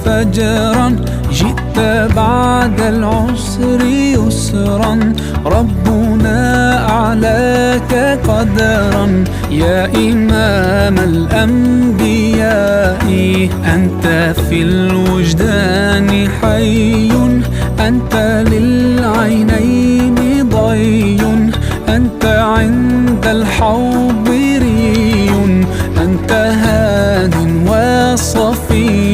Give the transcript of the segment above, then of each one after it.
فجرا، جئت بعد العسر يسرا، ربنا أعلاك قدرا. يا إمام الأنبياء أنت في الوجدان حي، أنت للعينين ضي، أنت عند الحوض ري، أنت هاد وصفي.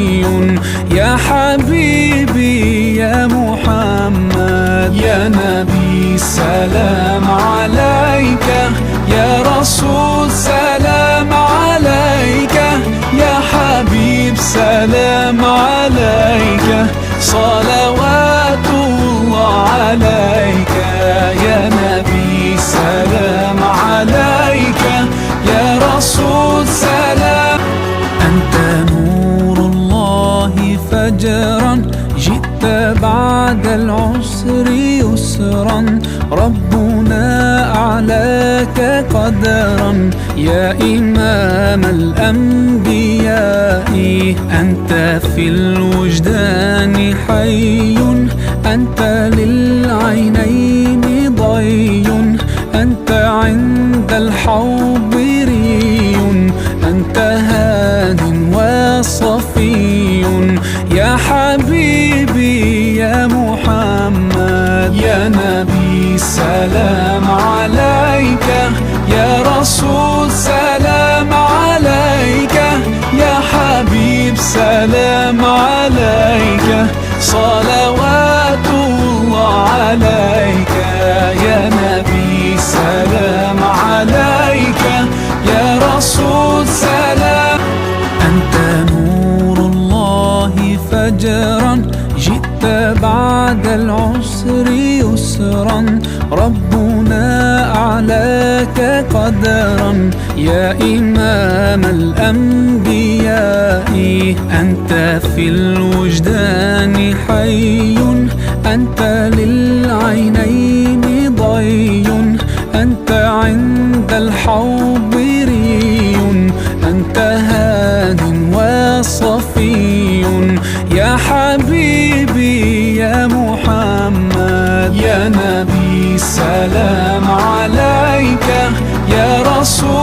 يا حبيبي يا محمد، يا نبي سلام عليك، يا رسول سلام عليك، يا حبيب سلام عليك، صلوات الله عليك. يا نبي سلام عليك، يا رسول سلام. أنت نور الله فجرا، جئت بعد العسر يسرا، ربنا أعلاك قدرا. يا إمام الأنبياء أنت في الوجدان حي، أنت للعينين ضي، أنت عند الحوض ري، أنت هاد وصفي. يا حبيبي يا محمد، يا نبي سلام عليك، يا رسول سلام عليك، يا حبيب سلام عليك، صلوات الله عليك. يا نبي سلام عليك، يا رسول سلام. أنت نور الله فجرا، جئت بعد العسر يسرا، ربنا أعلاك قدرا. يا إمام الأنبياء أنت في الوجدان حي، أنت للعينين ضي، أنت عند الحوض ري، أنت هاد وصفي. يا حبيبي يا محمد، يا نبي سلام عليك، يا رسول